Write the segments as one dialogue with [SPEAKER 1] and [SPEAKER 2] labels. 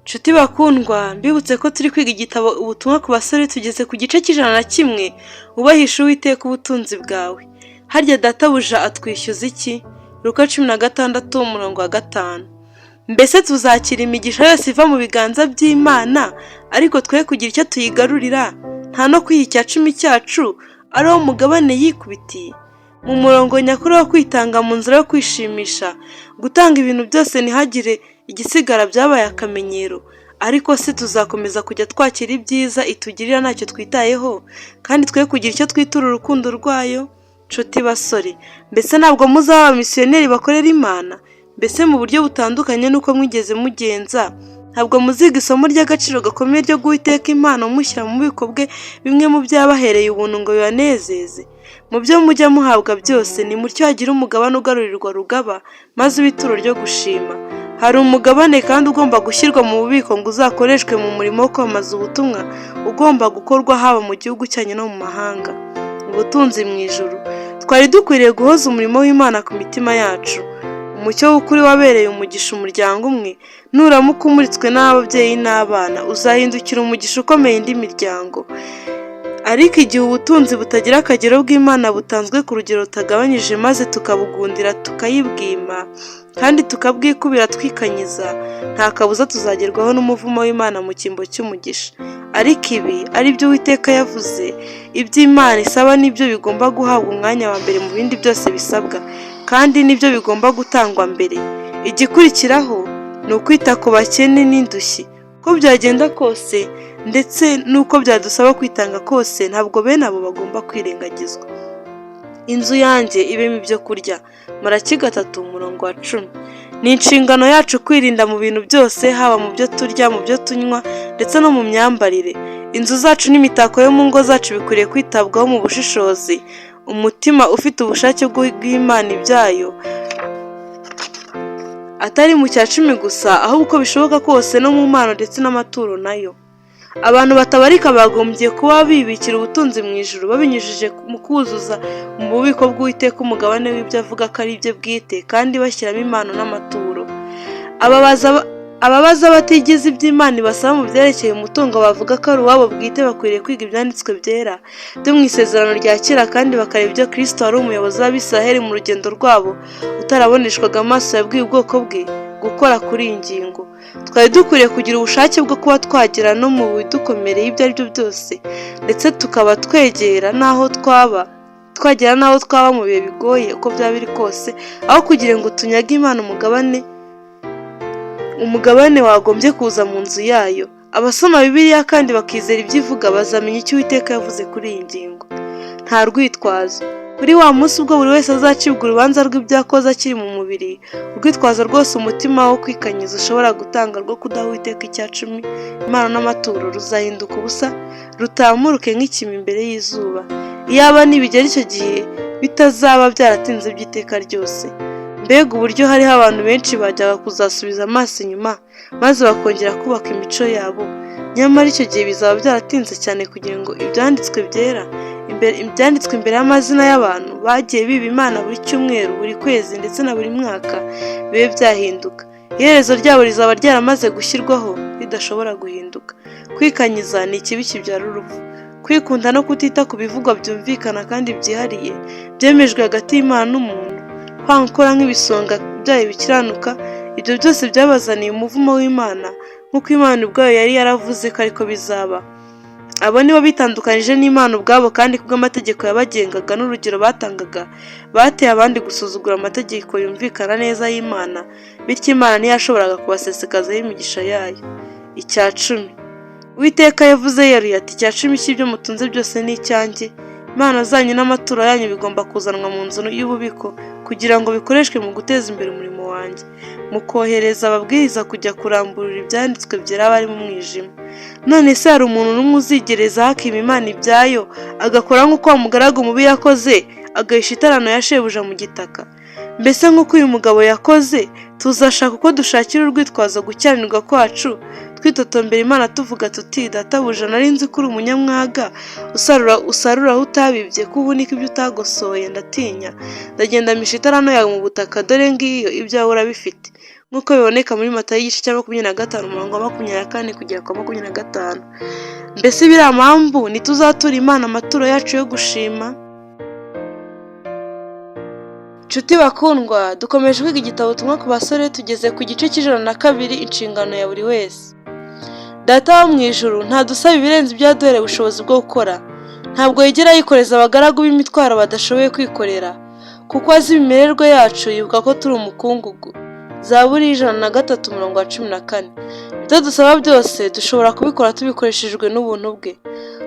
[SPEAKER 1] Nshuti bakundwa, mbibutse ko turi kwiga igitabo ubutumwa ku basore tugeze ku gice cy'101, ubahisha Uwiteka ubutunzi bwawe. Harya databuja atwishyuza iki? Luka 16:5. Mbese tuzakira imigisha yose iva mu biganza by'Imana, ariko twe kugira icyo tuyigarurira, nta no kwiha icya cumi cyacu ari wo mugabane yikubitiye? Mu murongo nyakuri wo kwitanga mu nzira yo kwishimisha, gutanga ibintu byose ntihagire igisigara byabaye akamenyero, ariko se tuzakomeza kujya twakira ibyiza itugirira ntacyo twitayeho, kandi twe kugira icyo twitura urukundo rwayo? Nshuti basore, mbese ntabwo muzaba abamisiyoneri bakorera Imana? Mbese mu buryo butandukanye n'uko mwigeze mugenza, ntabwo muziga isomo ry'agaciro gakomeye ryo guhiteka Imana mushyira mu bubiko bwe bimwe mu byabahereye ubuntu ngo bibanezeze? Mu byo mujya muhabwa byose ni mutyo hagira umugabane ugarurirwa rugaba, maze ibituro ryo gushima. Hari umugabane kandi ugomba gushyirwa mu bubiko ngo uzakoreshwe mu murimo wo kwamamaza ubutumwa ugomba gukorwa haba mu gihugu cyanyu no mu mahanga. Ubutunzi mu ijuru. Twari dukwiriye guhoza umurimo w'Imana ku mitima yacu. Umucyo w'ukuri wabereye umugisha umuryango umwe, nuramuka umuritswe n'ababyeyi n'abana, uzahindukira umugisha ukomeye indi miryango. Ariko igihe ubutunzi butagira akagero bw'Imana butanzwe ku rugero rutagabanyije maze tukabugundira tukayibwima kandi tukabwikubira twikanyiza, nta kabuza tuzagerwaho n'umuvumo w'Imana mu cyimbo cy'umugisha. Ariko ibi ari byo Uwiteka yavuze, iby'Imana isaba nibyo bigomba guhabwa umwanya wa mbere mu bindi byose bisabwa, kandi nibyo bigomba gutangwa mbere. Igikurikiraho ni ukwita ku bakene n'indushyi. Uko byagenda kose ndetse n'uko byadusaba kwitanga kose, ntabwo bene abo bagomba kwirengagizwa. Inzu yanjye ibemo ibyo kurya. Malaki 3:10. Ni inshingano yacu kwirinda mu bintu byose, haba mu byo turya, mu byo tunywa, ndetse no mu myambarire. Inzu zacu n'imitako yo mu ngo zacu bikwiriye kwitabwaho mu bushishozi, umutima ufite ubushake bw'Imana ibyayo, atari mu cya cumi gusa, ahubwo uko bishoboka kose no mu mpano ndetse n'amaturo nayo. Abantu batabarika bagombye kuba bibikira ubutunzi mu ijuru babinyujije mu kuzuza mu bubiko bw'Uwiteka umugabane w'ibyo avuga ko ari ibye bwite, kandi bashyiramo impano n'amaturo. Ababaza batigize iby'Imana ibasaba mu byerekeye umutungo bavuga ko ari uwabo bwite bakwiriye kwiga ibyanditswe byera byo mu isezerano rya kera, kandi bakareba ibyo Kristo wari umuyobozi w'Abisiraheli mu rugendo rwabo utaraboneshwaga amaso yabwiye ubwoko bwe gukora kuri iyi ngingo. Twari dukwiriye kugira ubushake bwo kuba twagera no mu bidukomereye ibyo ari byo byose, ndetse tukaba twagera n'aho twaba mu bihe bigoye uko byaba biri kose, aho kugira ngo tunyage Imana umugabane wagombye kuza mu nzu yayo. Abasoma Bibiliya kandi bakizera ibyo ivuga bazamenya icyo Uwiteka yavuze kuri iyi ngingo. Nta rwitwazo. Kuri wa munsi ubwo buri wese azacibwa urubanza rw'ibyakoze akiri mu mubiri, urwitwazo rwose umutima wo kwikanyiza ushobora gutanga rwo kudaha Uwiteka icya cumi, impano n'amaturo, ruzahinduka ubusa, rutamuruke nk'ikime imbere y'izuba. Iyaba nibigera icyo gihe bitazaba byaratinze by'iteka ryose. Mbega uburyo hariho abantu benshi bajyaga kuzasubiza amaso inyuma maze bakongera kubaka imico yabo. Nyamara icyo gihe bizaba byaratinze cyane kugira ngo ibyanditswe imbere y'amazina y'abantu bagiye biba Imana buri cyumweru, buri kwezi ndetse na buri mwaka bibe byahinduka. Iherezo ryabo rizaba ryaramaze gushyirwaho ridashobora guhinduka. Kwikanyiza ni ikibi kibyara urupfu. Kwikunda no kutita ku bivugwa byumvikana kandi byihariye byemejwe hagati y'Imana n'umuntu, kwanga gukora nk'ibisonga byayo bikiranuka, ibyo byose byabazaniye umuvumo w'Imana, nk'uko Imana ubwayo yari yaravuze ko ariko bizaba. Abo nibo bitandukanije n'Imana ubwabo, kandi kubw'amategeko yabagengaga n'urugero batangaga bateye abandi gusuzugura amategeko yumvikana neza y'Imana, bityo Imana ntiyashoboraga kubasesekazaho imigisha yayo. Icya cumi. Uwiteka yavuze yeruye ati, icya cumi cy'ibyo mutunze byose ni icyanjye. Impano zanyu n'amaturo yanyu bigomba kuzanwa mu nzu y'ububiko kugira ngo bikoreshwe mu guteza imbere umurimo wanjye, mu kohereza ababwiriza kujya kuramburira ibyanditswe byera abari mu mwijima. None se hari umuntu n'umwe uzigereza hakima Imana ibyayo, agakora nk'uko wa mugaragu mubi yakoze, agahisha itarano ya shebuja mu gitaka? Mbese nk'uko uyu mugabo yakoze, tuzashaka uko dushakira urwitwazo gukiranirwa kwacu, twitotombera Imana tuvuga tuti, databuja nari nzi ko uri umunyamwaga, usarura aho utabibye, ko uhunika ibyo utagosoye, ndatinya, ndagenda misha itarano yawe mu butaka, dore ngiyo ibyawe urabifite. nk'uko biboneka muri Matayo igice cya 25 umurongo wa 24 kugera kwa 25. Mbese biriya mpamvu ntituzatura Imana amaturo yacu yo gushima? Nshuti bakundwa, dukomeje kwiga igitabo ubutumwa ku basore, tugeze ku gice cy'102, inshingano ya buri wese. Data wo mu ijuru ntadusaba ibirenze ibyo yaduhereye ubushobozi bwo gukora. Ntabwo yigera yikoreza abagaragu b'imitwaro badashoboye kwikorera, kuko azi imimererwe yacu, yibuka ko turi umukungugu. Zaburi 103 umurongo wa 14. Ibyo dusaba byose dushobora kubikora tubikoreshejwe n'ubuntu bwe.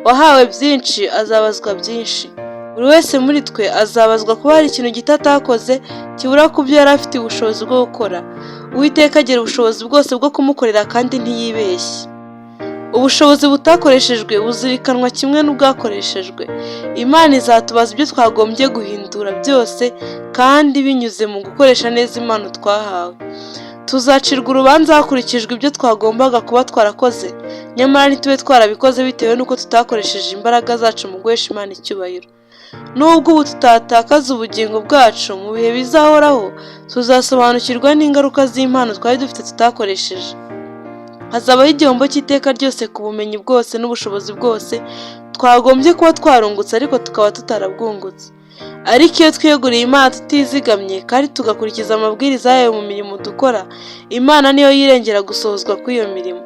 [SPEAKER 1] Wahawe byinshi azabazwa byinshi. Buri wese muri twe azabazwa kuba hari ikintu gito atakoze kibura ku byo yari afite ubushobozi bwo gukora. Uwiteka agira ubushobozi bwose bwo kumukorera kandi ntiyibeshye. Ubushobozi butakoreshejwe buzirikanwa kimwe n'ubwakoreshejwe. Imana izatubaza ibyo twagombye guhindura byose, kandi binyuze mu gukoresha neza impano twahawe. Tuzacirwa urubanza hakurikijwe ibyo twagombaga kuba twarakoze, nyamara ntitube twarabikoze bitewe n'uko tutakoresheje imbaraga zacu mu guhesha Imana icyubahiro. Nubwo ubu tutatakaza ubugingo bwacu, mu bihe bizahoraho tuzasobanukirwa n'ingaruka z'impano twari dufite tutakoresheje. Hazabaho igihombo cy'iteka ryose ku bumenyi bwose n'ubushobozi bwose twagombye kuba twarungutse ariko tukaba tutarabwungutse. Ariko iyo twiyeguriye Imana tutizigamye kandi tugakurikiza amabwiriza yayo mu mirimo dukora, Imana niyo yirengera gusohozwa kw'iyo mirimo.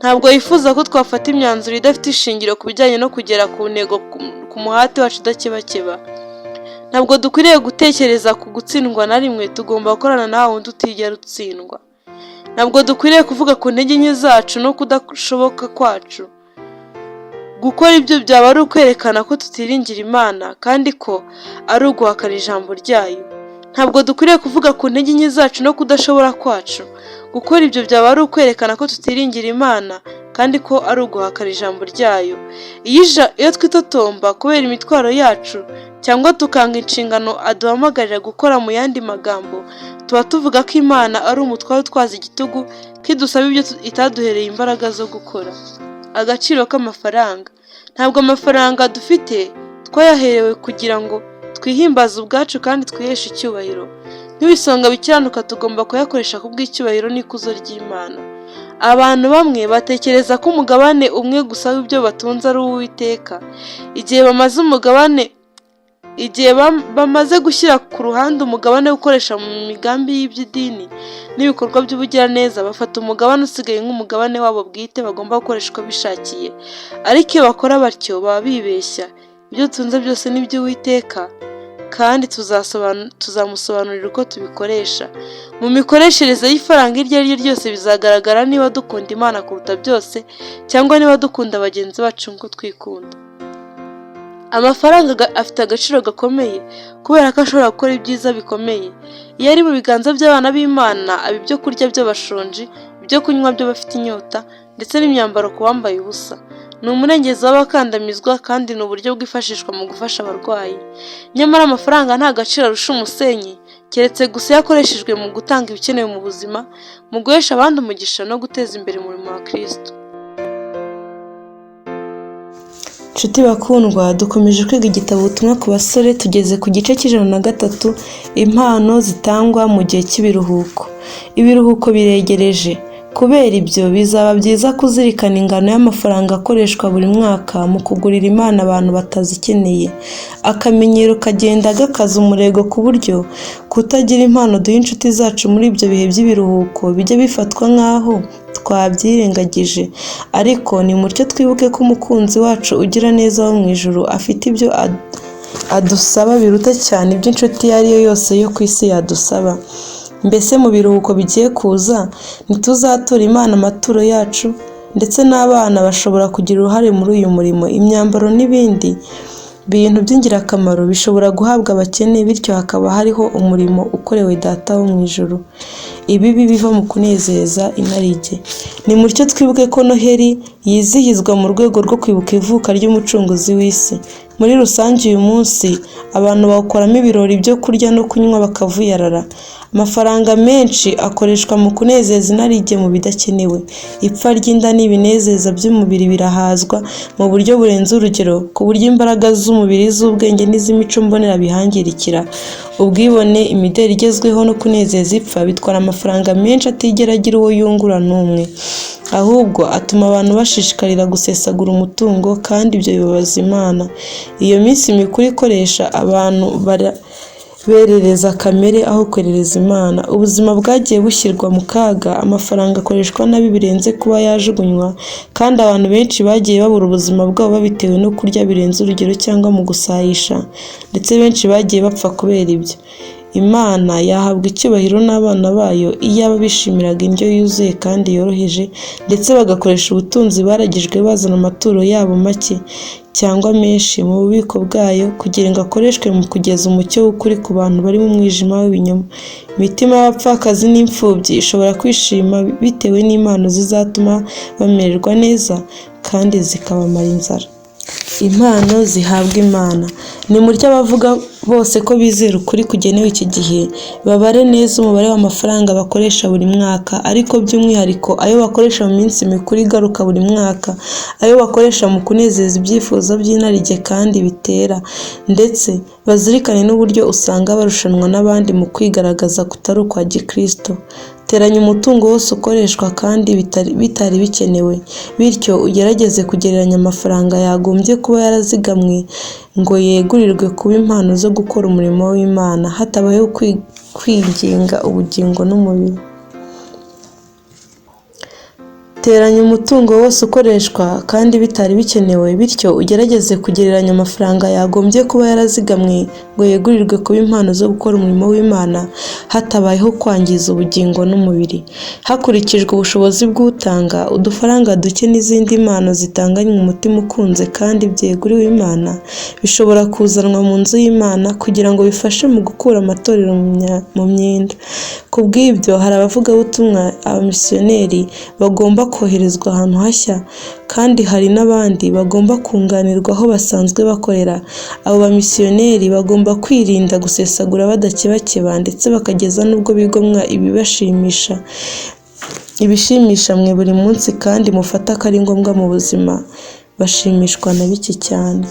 [SPEAKER 1] Ntabwo yifuza ko twafata imyanzuro idafite ishingiro ku bijyanye no kugera ku ntego ku muhati wacu udakebakeba. Ntabwo dukwiriye gutekereza ku gutsindwa na rimwe, tugomba gukorana na wundi utigera utsindwa. Ntabwo dukwiriye kuvuga ku ntege nke zacu no kudashoboka kwacu. Gukora ibyo byaba ari ukwerekana ko tutiringira Imana kandi ko ari uguhakana ijambo ryayo. Ntabwo dukwiriye kuvuga ku ntege nke zacu no kudashobora kwacu. Gukora ibyo byaba ari ukwerekana ko tutiringira Imana kandi ko ari uguhakana ijambo ryayo. Iyo twitotomba kubera imitwaro yacu cyangwa tukanga inshingano aduhamagarira gukora, mu yandi magambo tuba tuvuga ko Imana ari umutwaro utwaza igitugu kidusaba ibyo itaduhereye imbaraga zo gukora. Agaciro k'amafaranga. Ntabwo amafaranga dufite twayaherewe kugira ngo twihimbaze ubwacu kandi twiheshe icyubahiro. Nk'ibisonga bikiranuka tugomba kuyakoresha ku bw'icyubahiro n'ikuzo ry'Imana. Abantu bamwe batekereza ko umugabane umwe gusa w'ibyo batunze ari uw'Uwiteka. Igihe bamaze gushyira ku ruhande umugabane wo gukoresha mu migambi y'iby'idini n'ibikorwa by'ubugiraneza, bafata umugabane usigaye nk'umugabane wabo bwite bagomba gukoresha uko bishakiye. Ariko iyo bakora batyo baba bibeshya. Ibyo dutunze byose ni iby'Uwiteka kandi tuzamusobanurira uko tubikoresha. Mu mikoreshereze y'ifaranga iryo ari ryo ryose bizagaragara niba dukunda Imana kuruta byose cyangwa niba dukunda bagenzi bacu nk'uko twikunda. Amafaranga afite agaciro gakomeye kubera ko ashobora gukora ibyiza bikomeye. Iyo ari mu biganza by'abana b'Imana, aba ibyo kurya by'abashonji, ibyo kunywa by'abafite inyota, ndetse n'imyambaro ku bambaye ubusa. Ni umurengezi w'abakandamizwa kandi ni uburyo bwifashishwa mu gufasha abarwayi. Nyamara amafaranga nta gaciro arusha umusenyi, keretse gusa yakoreshejwe mu gutanga ibikenewe mu buzima, mu guhesha abandi umugisha no guteza imbere umurimo wa Kristo. Nshuti bakundwa, dukomeje kwiga igitabo ubutumwa ku basore, tugeze ku gice cy'103, impano zitangwa mu gihe cy'ibiruhuko. Ibiruhuko biregereje. Kubera ibyo bizaba byiza kuzirikana ingano y'amafaranga akoreshwa buri mwaka mu kugurira Imana abantu batazikeneye. Akamenyero kagenda gakaza umurego ku buryo kutagira impano duha inshuti zacu muri ibyo bihe by'ibiruhuko bijya bifatwa nk'aho twabyirengagije. Ariko ni mutyo twibuke ko umukunzi wacu ugira neza wo mu ijuru afite ibyo adusaba biruta cyane ibyo inshuti iyo ari yo yose yo ku isi yadusaba. Mbese mu biruhuko bigiye kuza ntituzatura Imana amaturo yacu, ndetse n'abana bashobora kugira uruhare muri uyu murimo. Imyambaro n'ibindi bintu by'ingirakamaro bishobora guhabwa abakene, bityo hakaba hariho umurimo ukorewe Data wo mu ijuru. Ibi biva mu kunezeza inarijye. Ni mutyo twibuke ko Noheli yizihizwa mu rwego rwo kwibuka ivuka ry'umucunguzi w'isi. Muri rusange uyu munsi abantu bawukoramo ibirori byo kurya no kunywa bakavuyarara. Amafaranga menshi akoreshwa mu kunezeza inarijye mu bidakenewe. Ipfa ry'inda n'ibinezeza by'umubiri birahazwa mu buryo burenze urugero, ku buryo imbaraga z'umubiri, z'ubwenge n'iz'imico mbonera bihangirikira. ubwibone, imideli igezweho no kunezeza ipfa bitwara amafaranga menshi atigera agira uwo yungura n'umwe, ahubwo atuma abantu bashishikarira gusesagura umutungo, kandi ibyo bibabaza Imana. Iyo minsi mikuru ikoresha abantu berereza kamere aho kwerereza Imana. Ubuzima bwagiye bushyirwa mu kaga, amafaranga akoreshwa nabi birenze kuba yajugunywa, kandi abantu benshi bagiye babura ubuzima bwabo babitewe no kurya birenze urugero cyangwa mu gusahisha, ndetse benshi bagiye bapfa kubera ibyo. Imana yahabwa icyubahiro n'abana bayo iyaba bishimiraga indyo yuzuye kandi yoroheje, ndetse bagakoresha ubutunzi baragijwe bazana amaturo yabo make cyangwa menshi mu bubiko bwayo, kugira ngo akoreshwe mu kugeza umucyo w'ukuri ku bantu bari mu mwijima w'ibinyoma. Imitima y'abapfakazi n'imfubyi ishobora kwishima bitewe n'impano zizatuma bamererwa neza kandi zikabamara inzara. Impano zihabwa Imana. Nimurya abavuga bose ko bizera ukuri kugenewe iki gihe, babare neza umubare w'amafaranga bakoresha buri mwaka, ariko by'umwihariko ayo bakoresha mu minsi mikuru igaruka buri mwaka, ayo bakoresha mu kunezeza ibyifuzo by'inarijye kandi bitera, ndetse bazirikane n'uburyo usanga barushanwa n'abandi mu kwigaragaza kutari ukwa Gikristo. Teranya umutungo wose ukoreshwa kandi bitari bikenewe, bityo ugerageze kugereranya amafaranga yagombye kuba yarazigamwe ngo yegurirwe kuba impano zo gukora umurimo w'Imana, hatabayeho kwinginga ubugingo n'umubiri. Teranya umutungo wose ukoreshwa kandi bitari bikenewe, bityo ugerageze kugereranya amafaranga yagombye kuba yarazigamwe ngo yegurirwe kuba impano zo gukora umurimo w'Imana, hatabayeho kwangiza ubugingo n'umubiri. Hakurikijwe ubushobozi bw'utanga, udufaranga duke n'izindi mpano zitanganywe umutima ukunze kandi byeguriwe Imana bishobora kuzanwa mu nzu y'Imana kugira ngo bifashe mu gukura amatorero mu myenda. Ku bw'ibyo, hari abavugabutumwa, abamisiyoneri bagomba koherezwa ahantu hashya, kandi hari n'abandi bagomba kunganirwa aho basanzwe bakorera. Abo bamisiyoneri bagomba kwirinda gusesagura badakebakeba, ndetse bakageza n'ubwo bigomwa ibishimisha mwe buri munsi kandi mufata ko ari ngombwa mu buzima, bashimishwa na bike cyane.